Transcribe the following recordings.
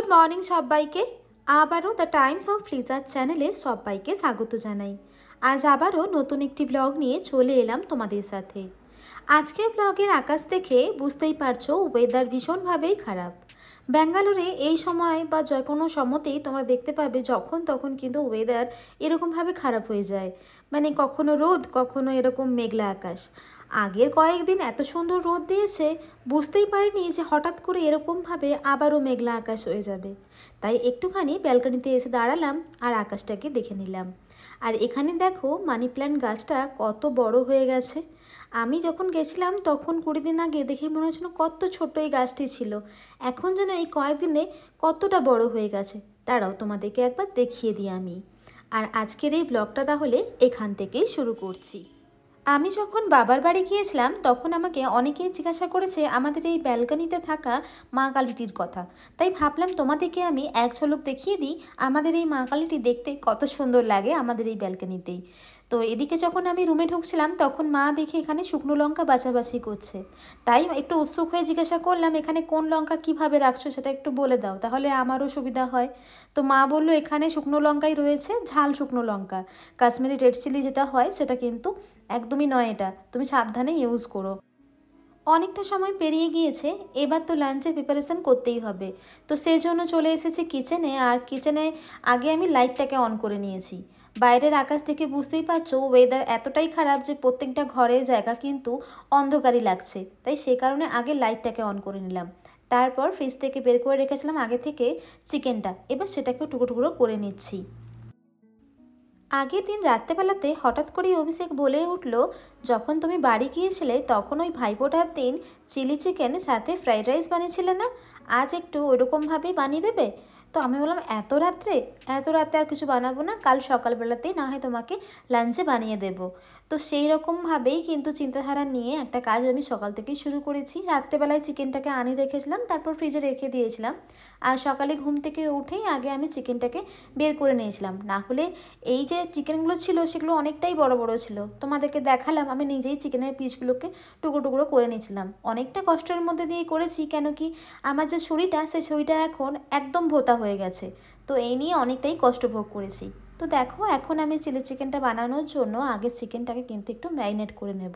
Good morning সবাইকে। আবারও the Times of ফ্লিজার চ্যানেলে সবাইকে স্বাগত জানাই। আজ আবারও নতুন একটি ব্লগ নিয়ে চলে এলাম তোমাদের সাথে। আজকের ব্লগের আকাশ দেখে বুঝতেই পারছো ওয়েদার ভীষণভাবেই খারাপ। ব্যাঙ্গালোরে এই সময় বা যে কোনো সময়তেই তোমরা দেখতে পাবে যখন তখন কিন্তু ওয়েদার এরকমভাবে খারাপ হয়ে যায়, মানে কখনো রোদ কখনো এরকম মেঘলা আকাশ। আগের কয়েকদিন এত সুন্দর রোদ দিয়েছে, বুঝতেই পারিনি যে হঠাৎ করে এরকমভাবে আবারও মেঘলা আকাশ হয়ে যাবে। তাই একটুখানি ব্যালকনিতে এসে দাঁড়ালাম আর আকাশটাকে দেখে নিলাম। আর এখানে দেখো মানি প্ল্যান্ট গাছটা কত বড় হয়ে গেছে। আমি যখন গেছিলাম তখন 20 দিন আগে দেখে মনে হচ্ছিল কত ছোট এই গাছটি ছিল, এখন যেন এই কয়েকদিনে কতটা বড় হয়ে গেছে। দাঁড়াও তোমাদেরকে একবার দেখিয়ে দিই আমি। আর আজকের এই ব্লগটা তাহলে এখান থেকেই শুরু করছি। আমি যখন বাবার বাড়ি গিয়েছিলাম তখন আমাকে অনেকেই জিজ্ঞাসা করেছে আমাদের এই ব্যালকনিতে থাকা মা কালীটির কথা। তাই ভাবলাম তোমাদেরকে আমি এক ঝলক দেখিয়ে দিই আমাদের এই মা কালীটি দেখতে কত সুন্দর লাগে আমাদের এই ব্যালকনিতেই। তো এদিকে যখন আমি রুমে ঢুকছিলাম তখন মা দেখে এখানে শুকনো লঙ্কা বাছাবাছি করছে। তাই একটু উৎসুক হয়ে জিজ্ঞাসা করলাম এখানে কোন লঙ্কা কিভাবে রাখছো সেটা একটু বলে দাও, তাহলে আমারও সুবিধা হয়। তো মা বললো এখানে শুকনো লঙ্কাই রয়েছে, ঝাল শুকনো লঙ্কা। কাশ্মীরি রেড চিলি যেটা হয় সেটা কিন্তু একদমই নয়, এটা তুমি সাবধানে ইউজ করো। অনেকটা সময় পেরিয়ে গিয়েছে, এবার তো লাঞ্চের প্রিপারেশান করতেই হবে। তো সেই জন্য চলে এসেছি কিচেনে। আর কিচেনে আগে আমি লাইটটাকে অন করে নিয়েছি। বাইরের আকাশ থেকে বুঝতেই পারছো ওয়েদার এতটাই খারাপ যে প্রত্যেকটা ঘরের জায়গা কিন্তু অন্ধকারই লাগছে, তাই সে কারণে আগে লাইটটাকে অন করে নিলাম। তারপর ফ্রিজ থেকে বের করে রেখেছিলাম আগে থেকে চিকেনটা, এবার সেটাকেও টুকরো টুকরো করে নিচ্ছি। আগের দিন রাত্রেবেলাতে হঠাৎ করেই অভিষেক বলে উঠল, যখন তুমি বাড়ি গিয়েছিলে তখন ওই ভাইফোঁটার দিন চিলি চিকেন সাথে ফ্রাইড রাইস বানিয়েছিলে না, আজ একটু ওইরকমভাবেই বানিয়ে দেবে। তো আমি বললাম এত রাতে আর কিছু বানাবো না, কাল সকালবেলাতেই না হয় তোমাকে লাঞ্চে বানিয়ে দেব। তো সেই রকমভাবেই কিন্তু চিন্তাধারা নিয়ে একটা কাজ আমি সকাল থেকেই শুরু করেছি। রাত্রেবেলায় চিকেনটাকে আনিয়ে রেখেছিলাম, তারপর ফ্রিজে রেখে দিয়েছিলাম। আর সকালে ঘুম থেকে উঠেই আগে আমি চিকেনটাকে বের করে নিয়েছিলাম, না হলে এই যে চিকেনগুলো ছিল সেগুলো অনেকটাই বড় বড় ছিল। তোমাদেরকে দেখালাম আমি নিজেই চিকেনের পিসগুলোকে টুকরো টুকরো করে নিয়েছিলাম। অনেকটা কষ্টের মধ্যে দিয়ে করেছি, কেন কি আমার যে ছুরিটা সেই ছুরিটা এখন একদম ভোঁতা হয়ে গেছে। তো এই নিয়ে অনেকটাই কষ্ট ভোগ করেছি। তো দেখো এখন আমি চিলি চিকেনটা বানানোর জন্য আগে চিকেনটাকে কিন্তু একটু ম্যারিনেট করে নেব।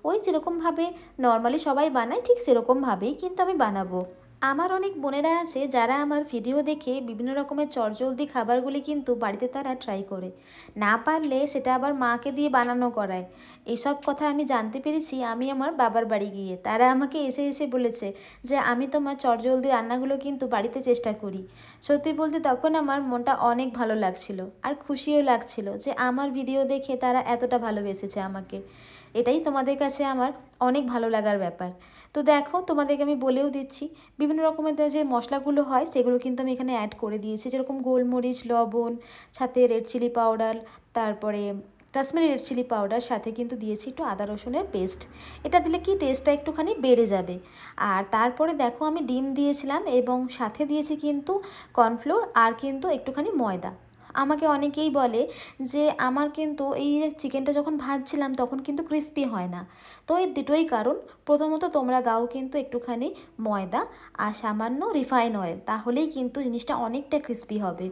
ওই যেরকমভাবে নর্মালি সবাই বানায় ঠিক সেরকমভাবেই কিন্তু আমি বানাবো। আমার অনেক বোনেরা আছে যারা আমার ভিডিও দেখে বিভিন্ন রকমের চটজলদি খাবারগুলি কিন্তু বাড়িতে তারা ট্রাই করে, না পারলে সেটা আবার মাকে দিয়ে বানানো করায়। এইসব কথা আমি জানতে পেরেছি আমি আমার বাবার বাড়ি গিয়ে। তারা আমাকে এসে এসে বলেছে যে আমি তোমার চটজলদি রান্নাগুলো কিন্তু বাড়িতে চেষ্টা করি। সত্যি বলতে তখন আমার মনটা অনেক ভালো লাগছিল আর খুশিও লাগছিল যে আমার ভিডিও দেখে তারা এতটা ভালোবেসেছে আমাকে। এটাই তোমাদের কাছে আমার অনেক ভালো লাগার ব্যাপার। তো দেখো তোমাদেরকে আমি বলেও দিচ্ছি, বিভিন্ন রকমের যে মশলাগুলো হয় সেগুলো কিন্তু আমি এখানে অ্যাড করে দিয়েছি, যেরকম গোলমরিচ, লবণ, সাথে রেড চিলি পাউডার, তারপরে কাশ্মীরি রেড চিলি পাউডার, সাথে কিন্তু দিয়েছি একটু আদা রসুনের পেস্ট। এটা দিলে কি টেস্টটা একটুখানি বেড়ে যাবে। আর তারপরে দেখো আমি ডিম দিয়েছিলাম এবং সাথে দিয়েছি কিন্তু কর্নফ্লোর আর কিন্তু একটুখানি ময়দা। আমাকে অনেকেই বলে যে আমার কিন্তু এই চিকেনটা যখন ভাজছিলাম তখন কিন্তু ক্রিস্পি হয় না। তো এর দুটোই কারণ, প্রথমত তোমরা দাও কিন্তু একটুখানি ময়দা আর সামান্য রিফাইন অয়েল, তাহলেই কিন্তু জিনিসটা অনেকটা ক্রিস্পি হবে।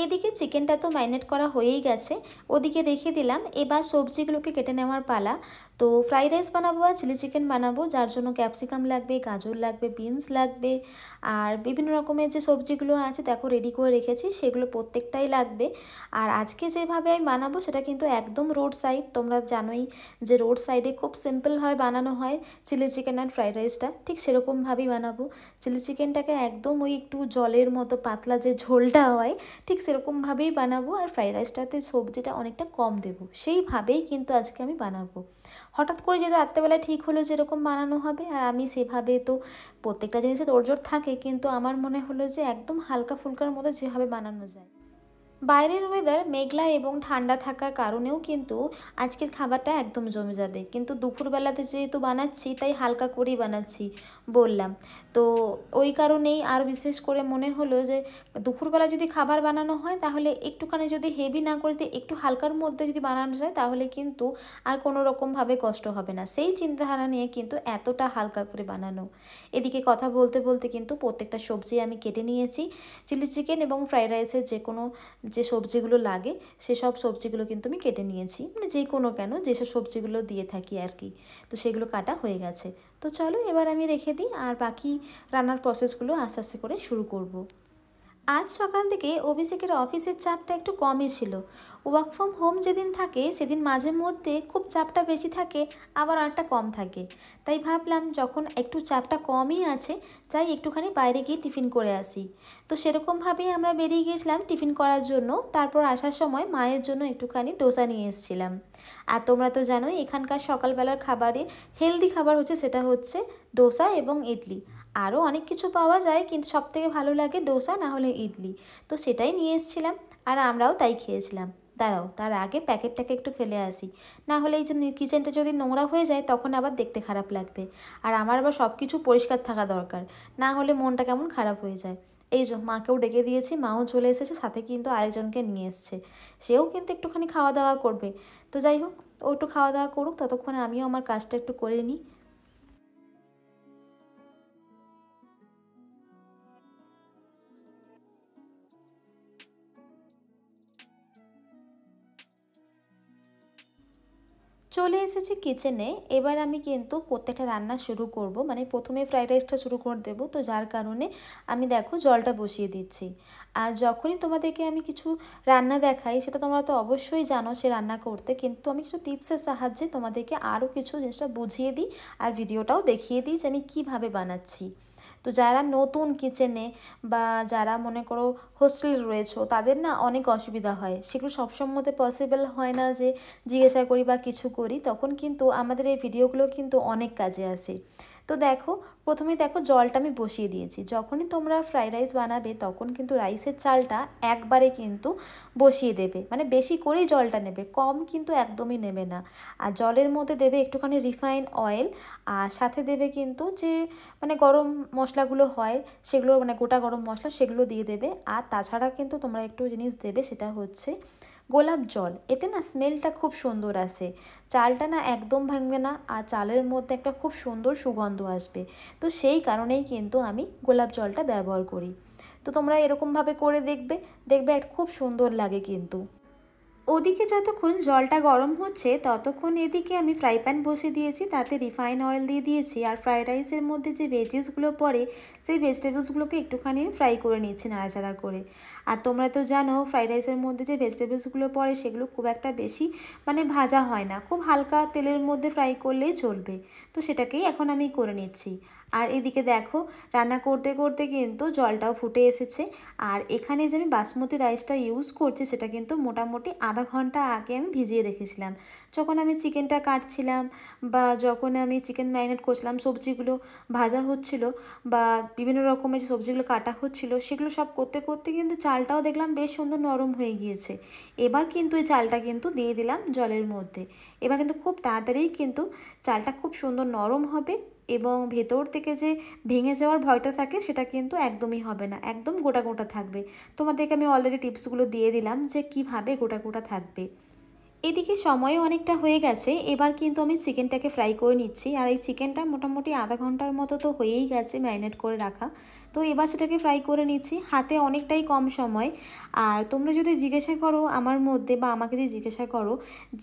এদিকে চিকেনটা তো ম্যারিনেট করা হয়েই গেছে, ওদিকে রেখে দিলাম। এবার সবজিগুলোকে কেটে নেওয়ার পালা। তো ফ্রাইড রাইস বানাবো আর চিলি চিকেন বানাবো, যার জন্য ক্যাপসিকাম লাগবে, গাজর লাগবে, বিনস লাগবে, আর বিভিন্ন রকমের যে সবজিগুলো আছে দেখো রেডি করে রেখেছি, সেগুলো প্রত্যেকটাই লাগবে। আর আজকে যেভাবে আমি বানাবো সেটা কিন্তু একদম রোড সাইড, তোমরা জানোই যে রোড সাইডে খুব সিম্পলভাবে বানানো হয় চিলি চিকেন আর ফ্রাইড রাইসটা, ঠিক সেরকমভাবেই বানাবো। চিলি চিকেনটাকে একদম ওই একটু জলের মতো পাতলা যে ঝোলটা হয় ঠিক সেরকমভাবেই বানাবো, আর ফ্রাইড রাইসটাতে সবজিটা অনেকটা কম দেবো, সেইভাবেই কিন্তু আজকে আমি বানাবো। হঠাৎ করে যেহেতু রাত্রেবেলায় ঠিক হলো যেরকম বানানো হবে, আর আমি সেভাবে তো প্রত্যেকটা জিনিসে তোড়জোড় থাকে, কিন্তু আমার মনে হলো যে একদম হালকা ফুলকার মতো যেভাবে বানানো যায়। বাইরের ওয়েদার মেঘলা এবং ঠান্ডা থাকার কারণেও কিন্তু আজকের খাবারটা একদম জমে যাবে, কিন্তু দুপুরবেলাতে যেহেতু বানাচ্ছি তাই হালকা করেই বানাচ্ছি বললাম। তো ওই কারণেই আর বিশেষ করে মনে হলো যে দুপুরবেলা যদি খাবার বানানো হয় তাহলে একটুখানি যদি হেভি না করে একটু হালকার মধ্যে যদি বানানো যায় তাহলে কিন্তু আর কোনো রকমভাবে কষ্ট হবে না, সেই চিন্তাধারা নিয়ে কিন্তু এতটা হালকা করে বানানো। এদিকে কথা বলতে বলতে কিন্তু প্রত্যেকটা সবজি আমি কেটে নিয়েছি। চিলি চিকেন এবং ফ্রাইড রাইসের যে সবজিগুলো লাগে সেসব সবজিগুলো কিন্তু আমি কেটে নিয়েছি, মানে যে কোনো কেন যেসব সবজিগুলো দিয়ে থাকি আর কি। তো সেগুলো কাটা হয়ে গেছে। তো চলো এবার আমি রেখে দিই আর বাকি রান্নার প্রসেসগুলো আস্তে আস্তে করে শুরু করব। আজ সকাল থেকে অভিষেকের অফিসের চাপটা একটু কমই ছিল। ওয়ার্ক ফ্রম হোম যেদিন থাকে সেদিন মাঝে মধ্যে খুব চাপটা বেশি থাকে, আবার অনেকটা কম থাকে। তাই ভাবলাম যখন একটু চাপটা কমই আছে যাই একটুখানি বাইরে গিয়ে টিফিন করে আসি। তো সেরকমভাবেই আমরা বেরিয়ে গিয়েছিলাম টিফিন করার জন্য। তারপর আসার সময় মায়ের জন্য একটুখানি ডোসা নিয়ে এসেছিলাম। আর তোমরা তো জানোই এখানকার সকালবেলার খাবারে হেলদি খাবার হচ্ছে সেটা হচ্ছে ডোসা এবং ইডলি। আরও অনেক কিছু পাওয়া যায় কিন্তু সবথেকে ভালো লাগে ডোসা না হলে ইডলি। তো সেটাই নিয়ে এসেছিলাম আর আমরাও তাই খেয়েছিলাম। দাঁড়াও তার আগে প্যাকেটটাকে একটু ফেলে আসি, না হলে এই যে কিচেনটা যদি নোংরা হয়ে যায় তখন আবার দেখতে খারাপ লাগবে। আর আমার আবার সব কিছু পরিষ্কার থাকা দরকার, না হলে মনটা কেমন খারাপ হয়ে যায়। এই যে মাকেও ডেকে দিয়েছি, মাও চলে এসেছে, সাথে কিন্তু আরেকজনকে নিয়ে এসছে, সেও কিন্তু একটুখানি খাওয়া দাওয়া করবে। তো যাই হোক, ও একটু খাওয়া দাওয়া করুক, ততক্ষণে আমিও আমার কাজটা একটু করে নিই। চলে এসেছি কিচেনে। এবার আমি কিন্তু প্রত্যেকটা রান্না শুরু করব, মানে প্রথমে ফ্রাইড রাইসটা শুরু করে দেবো। তো যার কারণে আমি দেখো জলটা বসিয়ে দিচ্ছি। আর যখনই তোমাদেরকে আমি কিছু রান্না দেখাই সেটা তোমরা তো অবশ্যই জানো সে রান্না করতে, কিন্তু আমি কিছু টিপসের সাহায্যে তোমাদেরকে আরও কিছু জিনিসটা বুঝিয়ে দিই আর ভিডিওটাও দেখিয়ে দিই যে আমি কীভাবে বানাচ্ছি। তো যারা নতুন কিচেনে বা যারা মনে করো হোস্টেলে রয়েছো তাদের না অনেক অসুবিধা হয়, সেগুলো সবসময় পসিবল হয় না যে জিজ্ঞাসা করি বা কিছু করি, তখন কিন্তু আমাদের এই ভিডিওগুলো কিন্তু অনেক কাজে আসে। তো দেখো প্রথমে দেখো জলটা আমি বসিয়ে দিয়েছি। যখনই তোমরা ফ্রাইড রাইস বানাবে তখন কিন্তু রাইসের চালটা একবারে কিন্তু বসিয়ে দেবে, মানে বেশি করেই জলটা নেবে, কম কিন্তু একদমই নেবে না। আর জলের মধ্যে দেবে একটুখানি রিফাইন অয়েল, আর সাথে দেবে কিন্তু যে মানে গরম মশলাগুলো হয় সেগুলো, মানে গোটা গরম মশলা সেগুলো দিয়ে দেবে। আর তাছাড়া কিন্তু তোমরা একটু জিনিস দেবে, সেটা হচ্ছে গোলাপ জল। এতে না স্মেলটা খুব সুন্দর আসে, চালটা না একদম ভাঙবে না আর চালের মধ্যে একটা খুব সুন্দর সুগন্ধ আসবে। তো সেই কারণেই কিন্তু আমি গোলাপ জলটা ব্যবহার করি। তো তোমরা এরকমভাবে করে দেখবে, দেখবে একটা খুব সুন্দর লাগে কিন্তু। ওদিকে যতক্ষণ জলটা গরম হচ্ছে ততক্ষণ এদিকে আমি ফ্রাই প্যান বসিয়ে দিয়েছি, তাতে রিফাইন অয়েল দিয়ে দিয়েছি। আর ফ্রাইড রাইসের মধ্যে যে ভেজিসগুলো পড়ে সেই ভেজিটেবলসগুলোকে একটুখানি আমি ফ্রাই করে নিচ্ছি নাড়াচাড়া করে। আর তোমরা তো জানো ফ্রাইড রাইসের মধ্যে যে ভেজিটেবলসগুলো পড়ে সেগুলো খুব একটা বেশি মানে ভাজা হয় না, খুব হালকা তেলের মধ্যে ফ্রাই করলেই চলবে। তো সেটাকেই এখন আমি করে নিচ্ছি। আর এদিকে দেখো রান্না করতে করতে কিন্তু জলটাও ফুটে এসেছে। আর এখানে যে আমি বাসমতি রাইসটা ইউজ করছি সেটা কিন্তু মোটামুটি আধা ঘন্টা আগে আমি ভিজিয়ে রেখেছিলাম। যখন আমি চিকেনটা কাটছিলাম বা যখন আমি চিকেন ম্যারিনেট করছিলাম, সবজিগুলো ভাজা হচ্ছিল বা বিভিন্ন রকমের যে সবজিগুলো কাটা হচ্ছিল সেগুলো সব করতে করতে কিন্তু চালটাও দেখলাম বেশ সুন্দর নরম হয়ে গিয়েছে। এবার কিন্তু এই চালটা কিন্তু দিয়ে দিলাম জলের মধ্যে। এবার কিন্তু খুব তাড়াতাড়ি কিন্তু চালটা খুব সুন্দর নরম হবে এবং ভেতর থেকে যে ভেঙে যাওয়ার ভয়টা থাকে সেটা কিন্তু একদমই হবে না, একদম গোটা গোটা থাকবে। তোমাদেরকে আমি অলরেডি টিপসগুলো দিয়ে দিলাম যে কিভাবে গোটা গোটা থাকবে। এদিকে সময়ও অনেকটা হয়ে গেছে, এবার কিন্তু আমি চিকেনটাকে ফ্রাই করে নিচ্ছি। আর এই চিকেনটা মোটামুটি আধা ঘন্টার মতো তো হয়েই গেছে ম্যারিনেট করে রাখা। তো এবার সেটাকে ফ্রাই করে নিচ্ছি, হাতে অনেকটাই কম সময়। আর তোমরা যদি জিজ্ঞাসা করো আমার মধ্যে বা আমাকে যদি জিজ্ঞাসা করো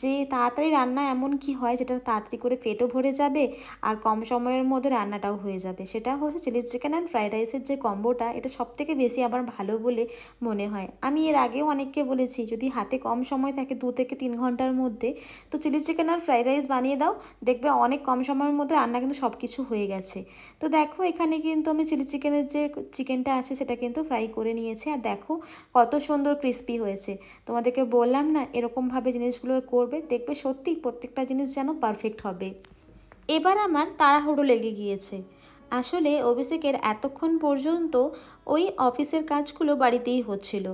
যে তাড়াতাড়ি রান্না এমন কি হয় যেটা তাড়াতাড়ি করে পেটও ভরে যাবে আর কম সময়ের মধ্যে রান্নাটাও হয়ে যাবে, সেটা হচ্ছে চিলি চিকেন অ্যান্ড ফ্রাইড রাইসের যে কম্বোটা, এটা সবথেকে বেশি আবার ভালো বলে মনে হয়। আমি এর আগেও অনেককে বলেছি যদি হাতে কম সময় থাকে 2 থেকে 3 ঘন্টার মধ্যে তো চিলি চিকেন আর ফ্রাইড রাইস বানিয়ে দাও, দেখবে অনেক কম সময়ের মধ্যে রান্না কিন্তু সব কিছু হয়ে গেছে। তো দেখো এখানে কিন্তু আমি চিলি চিকেনের যে চিকেনটা আছে সেটা কিন্তু ফ্রাই করে নিয়েছি। আর দেখো কত সুন্দর ক্রিস্পি হয়েছে। তোমাদেরকে বললাম না এরকমভাবে জিনিসগুলো করবে, দেখবে সত্যি প্রত্যেকটা জিনিস যেন পারফেক্ট হবে। এবার আমার তাড়াহুড়ো লেগে গিয়েছে। আসলে অভিষেকের এতক্ষণ পর্যন্ত ওই অফিসের কাজগুলো বাড়িতেই হচ্ছিল।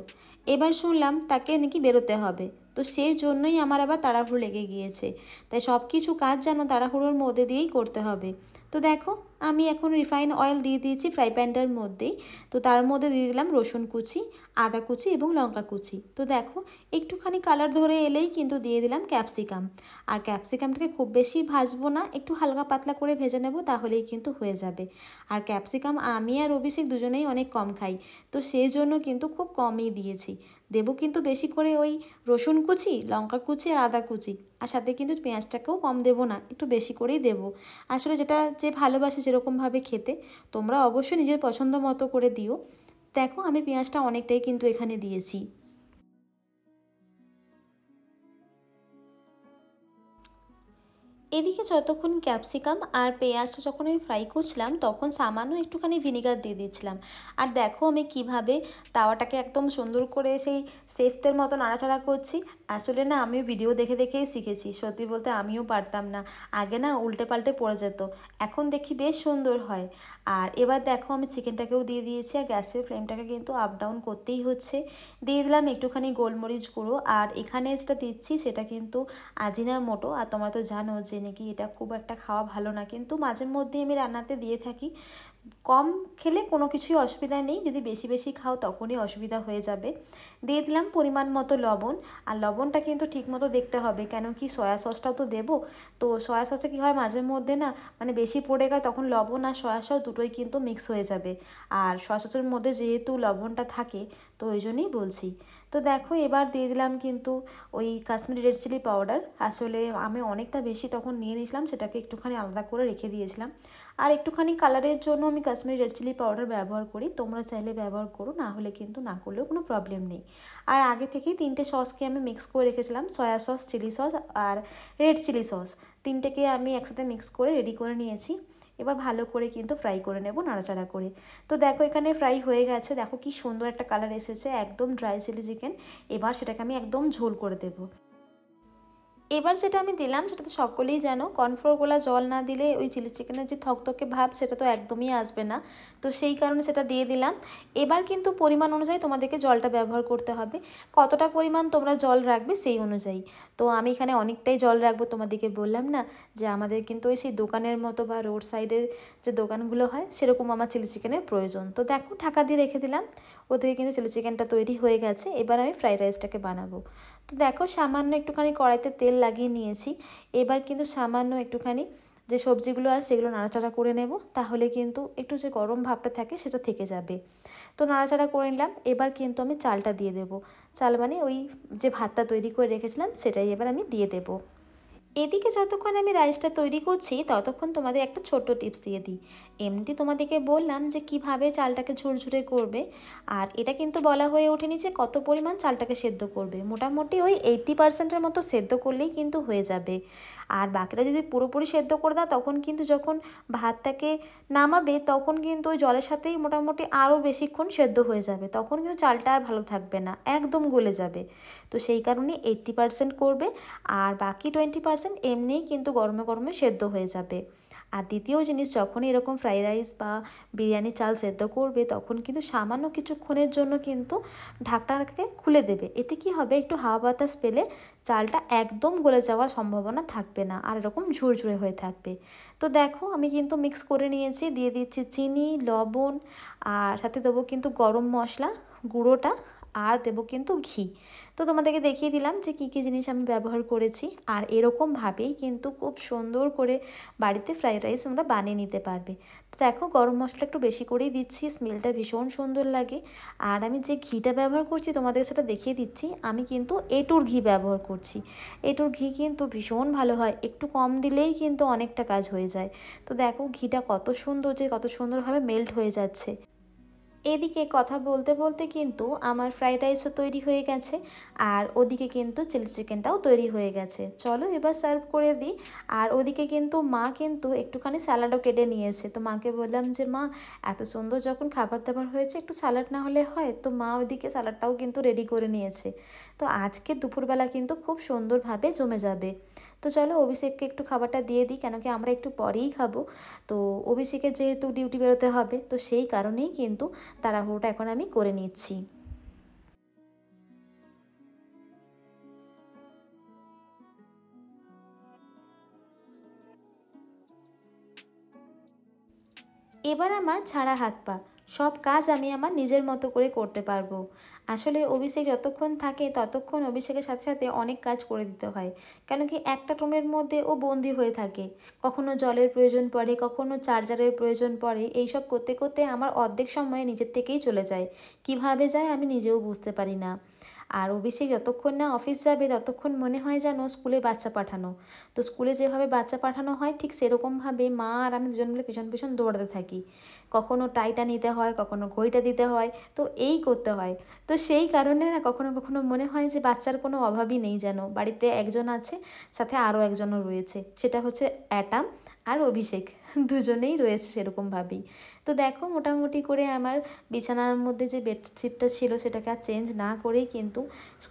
এবার শুনলাম তাকে নাকি বেরোতে হবে, তো সেই জন্যই আমার আবার তাড়াহুড়ো লেগে গিয়েছে। তাই সব কিছু কাজ যেন তাড়াহুড়োর মধ্যে দিয়েই করতে হবে। তো দেখো আমি এখন রিফাইন অয়েল দিয়ে দিয়েছি ফ্রাই প্যানটার মধ্যেই। তো তার মধ্যে দিয়ে দিলাম রসুন কুচি, আদা কুচি এবং লঙ্কা কুচি। তো দেখো একটুখানি কালার ধরে এলেই কিন্তু দিয়ে দিলাম ক্যাপসিকাম। আর ক্যাপসিকামটাকে খুব বেশি ভাজবো না, একটু হালকা পাতলা করে ভেজে নেব, তাহলেই কিন্তু হয়ে যাবে। আর ক্যাপসিকাম আমি আর অভিষেক দুজনেই অনেক কম খাই, তো সেই জন্য কিন্তু খুব কমই দিয়েছি। দেবো কিন্তু বেশি করে ওই রসুন কুচি, লঙ্কা কুচি আর আদা কুচি, আর সাথে কিন্তু পেঁয়াজটাকেও কম দেবো না, একটু বেশি করেই দেবো। আসলে যেটা যে ভালোবাসে যেরকমভাবে খেতে, তোমরা অবশ্যই নিজের পছন্দ মতো করে দিও। দেখো আমি পেঁয়াজটা অনেকটাই কিন্তু এখানে দিয়েছি। এদিকে যতক্ষণ ক্যাপসিকাম আর পেঁয়াজটা যখন আমি ফ্রাই করছিলাম, তখন সামান্য একটুখানি ভিনিগার দিয়ে দিয়েছিলাম। আর দেখো আমি কিভাবে তাওয়াটাকে একদম সুন্দর করে সেই শেফদের মতো নাড়াচাড়া করছি। আসলে না আমিও ভিডিও দেখে দেখেই শিখেছি, সত্যি বলতে আমিও পারতাম না, আগে না উল্টে পাল্টে পড়ে যেত, এখন দেখি বেশ সুন্দর হয়। আর এবার দেখো আমি চিকেনটাকেও দিয়ে দিয়েছি, আর গ্যাসের ফ্লেমটাকে কিন্তু আপ ডাউন করতেই হচ্ছে। দিয়ে দিলাম একটুখানি গোলমরিচ গুঁড়ো, আর এখানে যেটা দিচ্ছি সেটা কিন্তু আজিনামোটো। আর তোমরা তো জানো যে নাকি এটা খুব একটা খাওয়া ভালো না, কিন্তু মাঝে মধ্যে আমি রান্নাতে দিয়ে থাকি। কম খেলে কোনো কিছুই অসুবিধা নেই, যদি বেশি বেশি খাও তখনই অসুবিধা হয়ে যাবে। দিয়ে দিলাম পরিমাণ মতো লবণ, আর লবণটা কিন্তু ঠিক মতো দেখতে হবে, কেন কি সয়া সসটাও তো দেবো। তো সয়া সসে কী হয় মাঝে মধ্যে না মানে বেশি পড়ে গেলে তখন লবণ আর সয়া সস দুটোই কিন্তু মিক্স হয়ে যাবে। আর সয়া সসের মধ্যে যেহেতু লবণটা থাকে, তো ওই জন্যই বলছি। তো দেখো এবার দিয়ে দিলাম কিন্তু ওই কাশ্মীরি রেড চিলি পাউডার। আসলে আমি অনেকটা বেশি তখন নিয়ে নিয়েছিলাম, সেটাকে একটুখানি আলাদা করে রেখে দিয়েছিলাম। আর একটুখানি কালারের জন্য আমি কাশ্মীরি রেড চিলি পাউডার ব্যবহার করি, তোমরা চাইলে ব্যবহার করো, না হলে কিন্তু না করলেও কোনো প্রবলেম নেই। আর আগে থেকেই 3টে সসকে আমি মিক্স করে রেখেছিলাম, সয়া সস, চিলি সস আর রেড চিলি সস, 3টেকে আমি একসাথে মিক্স করে রেডি করে নিয়েছি। এবার ভালো করে কিন্তু ফ্রাই করে নেব নাড়াচাড়া করে। তো দেখো এখানে ফ্রাই হয়ে গেছে, দেখো কি সুন্দর একটা কালার এসেছে, একদম ড্রাই চিলি চিকেন। এবার সেটাকে আমি একদম ঝোল করে দেবো। এবার যেটা আমি দিলাম সেটা তো সকলেই জানো, কর্নফ্লোর গোলা জল না দিলে ওই চিলি চিকেনের যে থকথকে ভাব সেটা তো একদমই আসবে না, তো সেই কারণে সেটা দিয়ে দিলাম। এবার কিন্তু পরিমাণ অনুযায়ী তোমাদেরকে জলটা ব্যবহার করতে হবে, কতটা পরিমাণ তোমরা জল রাখবে সেই অনুযায়ী। তো আমি এখানে অনেকটাই জল রাখবো, তোমাদেরকে বললাম না যে আমাদের কিন্তু ওই সেই দোকানের মতো বা রোড সাইডের যে দোকানগুলো হয় সেরকম আমার চিলি চিকেনের প্রয়োজন। তো দেখো ঢাকা দিয়ে রেখে দিলাম, ওদিকে কিন্তু চিলি চিকেনটা তৈরি হয়ে গেছে। এবার আমি ফ্রাইড রাইসটাকে বানাবো। তো দেখো সামান্য একটুখানি কড়াইতে তেল লাগিয়ে নিয়েছি। এবার কিন্তু সামান্য একটুখানি যে সবজিগুলো আছে সেগুলো নাড়াচাড়া করে নেব, তাহলে কিন্তু একটু যে গরম ভাবটা থাকে সেটা থেকে যাবে। তো নাড়াচাড়া করে নিলাম। এবার কিন্তু আমি চালটা দিয়ে দেবো, চাল মানে ওই যে ভাতটা তৈরি করে রেখেছিলাম সেটাই এবার আমি দিয়ে দেবো। এদিকে যতক্ষণ আমি রাইসটা তৈরি করছি ততক্ষণ তোমাদের একটা ছোট্ট টিপস দিয়ে দিই। এমনিতে তোমাদেরকে বললাম যে কিভাবে চালটাকে ঝুরঝুরে করবে, আর এটা কিন্তু বলা হয়ে ওঠেনি যে কত পরিমাণ চালটাকে সেদ্ধ করবে। মোটামুটি ওই 80%-এর মতো সেদ্ধ করলেই কিন্তু হয়ে যাবে। আর বাকিটা যদি পুরোপুরি সেদ্ধ করে দাও তখন কিন্তু যখন ভাতটাকে নামাবে তখন কিন্তু ওই জলের সাথেই মোটামুটি আরও বেশিক্ষণ সেদ্ধ হয়ে যাবে, তখন কিন্তু চালটা আর ভালো থাকবে না, একদম গলে যাবে। তো সেই কারণে 80% করবে, আর বাকি 20% এমনিই কিন্তু গরমে গরমে সেদ্ধ হয়ে যাবে। আর দ্বিতীয় জিনিস, যখনই এরকম ফ্রাইড রাইস বা বিরিয়ানি চাল সেদ্ধ করবে তখন কিন্তু সামান্য কিছুক্ষণের জন্য কিন্তু ঢাকনাটাকে খুলে দেবে। এতে কি হবে, একটু হাওয়া বাতাস পেলে চালটা একদম গলে যাওয়ার সম্ভাবনা থাকবে না, আর এরকম ঝুরঝুরে হয়ে থাকবে। তো দেখো আমি কিন্তু মিক্স করে নিয়েছি, দিয়ে দিচ্ছি চিনি, লবণ, আর সাথে দেবো কিন্তু গরম মশলা গুঁড়োটা, আর দেবো কিন্তু ঘি। তো তোমাদেরকে দেখিয়ে দিলাম যে কী কী জিনিস আমি ব্যবহার করেছি। আর এরকমভাবেই কিন্তু খুব সুন্দর করে বাড়িতে ফ্রাইড রাইস আমরা বানিয়ে নিতে পারবে। তো দেখো গরম মশলা একটু বেশি করেই দিচ্ছি, স্মেলটা ভীষণ সুন্দর লাগে। আর আমি যে ঘিটা ব্যবহার করছি তোমাদের সেটা দেখিয়ে দিচ্ছি, আমি কিন্তু এঁটুর ঘি ব্যবহার করছি। এঁটুর ঘি কিন্তু ভীষণ ভালো হয়, একটু কম দিলেই কিন্তু অনেকটা কাজ হয়ে যায়। তো দেখো ঘিটা কত সুন্দর, যে কত সুন্দরভাবে মেল্ট হয়ে যাচ্ছে। এদিকে কথা বলতে বলতে কিন্তু আমার ফ্রাইড রাইসও তৈরি হয়ে গেছে, আর ওদিকে কিন্তু চিলি চিকেনটাও তৈরি হয়ে গেছে। চলো এবার সার্ভ করে দিই। আর ওদিকে কিন্তু মা কিন্তু একটুখানি স্যালাডও কেটে নিয়েছে, তো মাকে বললাম যে মা এত সুন্দর যখন খাবার দাবার হয়েছে একটু স্যালাড না হলে হয়, তো মা ওদিকে স্যালাডটাও কিন্তু রেডি করে নিয়েছে। তো আজকে দুপুরবেলা কিন্তু খুব সুন্দরভাবে জমে যাবে। তো চলো অভিষেককে একটু খাবারটা দিয়ে দিই, কেন কি আমরা একটু পরেই খাবো। তো অভিষেকের যেহেতু ডিউটি বেরোতে হবে, তো সেই কারণেই কিন্তু তাড়াহুড়োটা এখন আমি করে নিচ্ছি। এবার আমার ছাড়া হাত পা, সব কাজ আমি আমার নিজের মতো করে করতে পারবো। আসলে অভিষেক যতক্ষণ থাকে ততক্ষণ অভিষেকের সাথে সাথে অনেক কাজ করে দিতে হয়, কেন কি একটা রুমের মধ্যে ও বন্দি হয়ে থাকে। কখনো জলের প্রয়োজন পড়ে, কখনো চার্জারের প্রয়োজন পড়ে, এইসব করতে করতে আমার অর্ধেক সময় নিজের থেকেই চলে যায়। কিভাবে যায় আমি নিজেও বুঝতে পারি না। আর অভিষেক যতক্ষণ না অফিস যাবে ততক্ষণ মনে হয় যেন স্কুলে বাচ্চা পাঠানো। তো স্কুলে যেভাবে বাচ্চা পাঠানো হয় ঠিক সেরকমভাবে মা আর আমি দুজন মিলে পেছন পেছন দৌড়াতে থাকি। কখনো টাইটা নিতে হয়, কখনো ঘড়িটা দিতে হয়, তো এই করতে হয়। তো সেই কারণে না কখনো কখনো মনে হয় যে বাচ্চার কোনো অভাবই নেই, যেন বাড়িতে একজন আছে, সাথে আরও একজনও রয়েছে, সেটা হচ্ছে অ্যাটাম আর অভিষেক। দুজনেই রয়েছে সেরকমভাবেই। তো দেখো মোটামুটি করে আমার বিছানার মধ্যে যে বেডশিটটা ছিল সেটাকে আর চেঞ্জ না করেই কিন্তু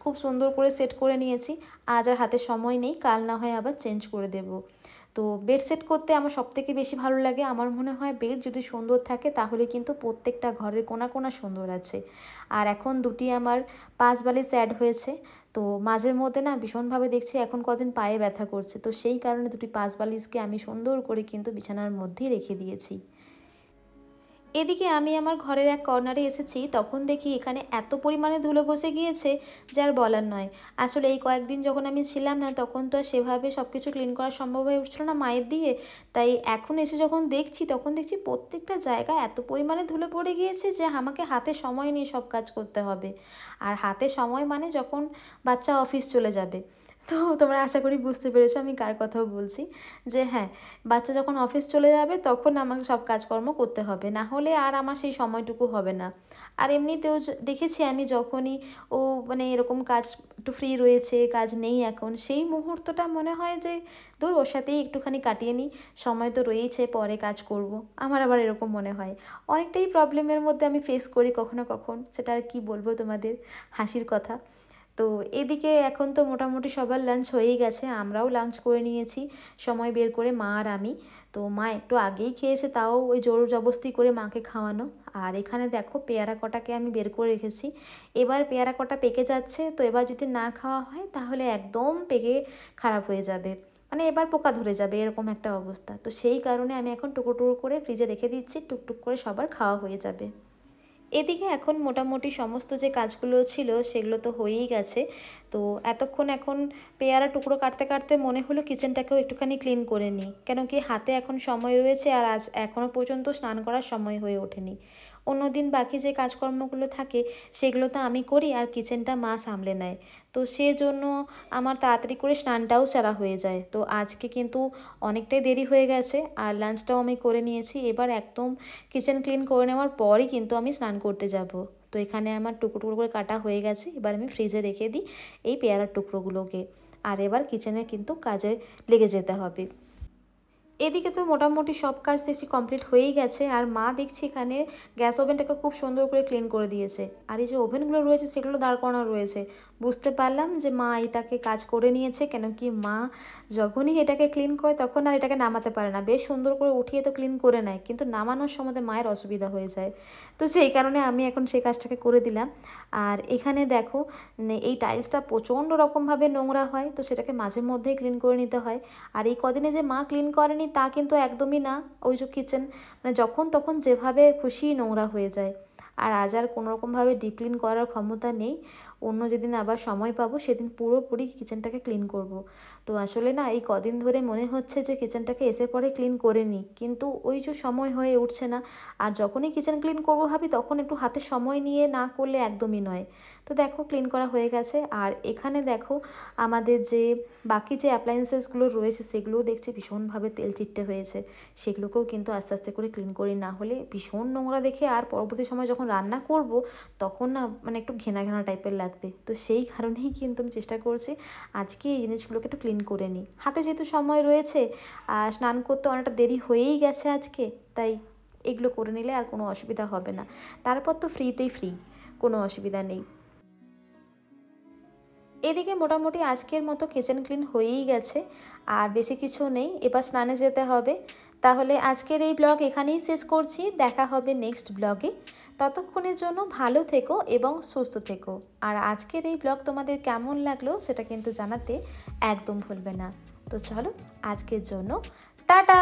খুব সুন্দর করে সেট করে নিয়েছি। আজ আর হাতে সময় নেই, কাল না হয় আবার চেঞ্জ করে দেব। তো বেড সেট করতে আমার সবথেকে বেশি ভালো লাগে। আমার মনে হয় বেড যদি সুন্দর থাকে তাহলে কিন্তু প্রত্যেকটা ঘরের কোণা কোণা সুন্দর আছে। আর এখন দুটি আমার পাশ বালিশ অ্যাড হয়েছে। তো মাঝের মধ্যে না ভীষণভাবে দেখছি এখন কদিন পায়ে ব্যথা করছে, তো সেই কারণে দুটি পাশ বালিশকে আমি সুন্দর করে কিন্তু বিছানার মধ্যেই রেখে দিয়েছি। এদিকে আমি আমার ঘরের এক কর্নারে এসেছি, তখন দেখি এখানে এত পরিমাণে ধুলো বসে গিয়েছে যে আর বলার নয়। আসলে এই কয়েকদিন যখন আমি ছিলাম না তখন তো আর সেভাবে সব কিছু ক্লিন করা সম্ভব হয়ে উঠছিল না মায়ের দিয়ে। তাই এখন এসে যখন দেখছি তখন দেখছি প্রত্যেকটা জায়গায় এত পরিমাণে ধুলো পড়ে গিয়েছে যে আমাকে হাতে সময় নিয়ে সব কাজ করতে হবে। আর হাতে সময় মানে যখন বাচ্চা অফিস চলে যাবে। তো তোমরা আশা করি বুঝতে পেরেছো আমি কার কথাও বলছি। যে হ্যাঁ, বাচ্চা যখন অফিস চলে যাবে তখন আমাকে সব কাজকর্ম করতে হবে, না হলে আর আমার সেই সময়টুকু হবে না। আর এমনিতেও দেখেছি আমি যখনই ও মানে এরকম কাজ একটু ফ্রি রয়েছে, কাজ নেই এখন, সেই মুহূর্তটা মনে হয় যে দূর ওর সাথেই একটুখানি কাটিয়ে নিই, সময় তো রয়েছে, পরে কাজ করব। আমার আবার এরকম মনে হয়। অনেকটাই প্রবলেমের মধ্যে আমি ফেস করি কখনো কখন, সেটা আর কি বলবো তোমাদের, হাসির কথা। তো এদিকে এখন তো মোটামুটি সবার লাঞ্চ হয়েই গেছে, আমরাও লাঞ্চ করে নিয়েছি সময় বের করে, মা আর আমি। তো মা একটু আগেই খেয়েছে, তাও ওই জোর জবস্তি করে মাকে খাওয়ানো। আর এখানে দেখো পেয়ারা কটাকে আমি বের করে রেখেছি। এবার পেয়ারা কটা পেকে যাচ্ছে, তো এবার যদি না খাওয়া হয় তাহলে একদম পেকে খারাপ হয়ে যাবে, মানে এবার পোকা ধরে যাবে, এরকম একটা অবস্থা। তো সেই কারণে আমি এখন টুকরো টুকরো করে ফ্রিজে রেখে দিচ্ছি, টুকটুক করে সবার খাওয়া হয়ে যাবে। এদিকে এখন মোটামুটি সমস্ত যে কাজগুলো ছিল সেগুলো তো হয়েই গেছে। তো এতক্ষণ এখন পেয়ারা টুকরো কাটতে কাটতে মনে হলো কিচেনটাকেও একটুখানি ক্লিন করে নিই, কেন কি হাতে এখন সময় রয়েছে আর আজ এখনও পর্যন্ত স্নান করার সময় হয়ে ওঠেনি। অন্য দিন বাকি যে কাজকর্মগুলো থাকে সেগুলো তো আমি করি আর কিচেনটা মা সামলে নেয়। তো সেজন্য আমার তাড়াতাড়ি করে স্নানটাও সারা হয়ে যায়। তো আজকে কিন্তু অনেকটাই দেরি হয়ে গেছে আর লাঞ্চটাও আমি করে নিয়েছি। এবার একদম কিচেন ক্লিন করে নেওয়ার পরই কিন্তু আমি স্নান করতে যাব। তো এখানে আমার টুকরো টুকরো করে কাটা হয়ে গেছে, এবার আমি ফ্রিজে রেখে দিই এই পেয়ারার টুকরোগুলোকে। আর এবার কিচেনে কিন্তু কাজে লেগে যেতে হবে। এদিকে তো মোটামুটি সব কাজ দেখছি কমপ্লিট হয়েই গেছে। আর মা দেখছি এখানে গ্যাস ওভেনটাকে খুব সুন্দর করে ক্লিন করে দিয়েছে। আর এই যে ওভেনগুলো রয়েছে সেগুলো দাঁড় করানো রয়েছে। বুঝতে পারলাম যে মা এটাকে কাজ করে নিয়েছে, কেন কি মা যখনই এটাকে ক্লিন করে তখন আর এটাকে নামাতে পারে না, বেশ সুন্দর করে উঠিয়ে তো ক্লিন করে নেয়, কিন্তু নামানোর সময় মায়ের অসুবিধা হয়ে যায়। তো সেই কারণে আমি এখন সেই কাজটাকে করে দিলাম। আর এখানে দেখো এই টাইলসটা প্রচণ্ড রকমভাবে নোংরা হয়, তো সেটাকে মাঝে মধ্যেই ক্লিন করে নিতে হয়। আর এই কদিনে যে মা ক্লিন করেনি তা কিন্তু একদমই না, ওই যে কিচেন মানে যখন তখন যেভাবে খুশি নোংরা হয়ে যায়। আর আজ আর কোনোরকমভাবে ডিপ ক্লিন করার ক্ষমতা নেই। অন্য যেদিন আবার সময় পাবো সেদিন পুরোপুরি কিচেনটাকে ক্লিন করব। তো আসলে না এই কদিন ধরে মনে হচ্ছে যে কিচেনটাকে এসে পরে ক্লিন করে নিই, কিন্তু ওই যে সময় হয়ে উঠছে না। আর যখনই কিচেন ক্লিন করবো ভাবি তখন একটু হাতে সময় নিয়ে না করলে একদমই নয়। তো দেখো ক্লিন করা হয়ে গেছে। আর এখানে দেখো আমাদের যে বাকি যে অ্যাপ্লায়েন্সেসগুলো রয়েছে সেগুলোও দেখছি ভীষণভাবে তেল চিট্টে হয়েছে, সেগুলোকেও কিন্তু আস্তে আস্তে করে ক্লিন করি, না হলে ভীষণ নোংরা দেখে আর পরবর্তী সময় যখন রান্না করব তখন না মানে একটু ঘেনা ঘেনা টাইপের লাগবে। তো সেই কারণেই কিন্তু আমি চেষ্টা করছি আজকে এই জিনিসগুলোকে একটু ক্লিন করে নিই। হাতে যেহেতু সময় রয়েছে আর স্নান করতে অনেকটা দেরি হয়েই গেছে আজকে, তাই এগুলো করে নিলে আর কোনো অসুবিধা হবে না। তারপর তো ফ্রিতেই ফ্রি, কোনো অসুবিধা নেই। এদিকে মোটামুটি আজকের মতো কিচেন ক্লিন হয়েই গেছে, আর বেশি কিছু নেই, এবার স্নানে যেতে হবে। তাহলে আজকের এই ব্লগ এখানেই শেষ করছি, দেখা হবে নেক্সট ব্লগে। ততক্ষণের জন্য ভালো থেকো এবং সুস্থ থেকো। আর আজকের এই ব্লগ তোমাদের কেমন লাগলো সেটা কিন্তু জানাতে একদম ভুলবে না। তো চলো আজকের জন্য টাটা।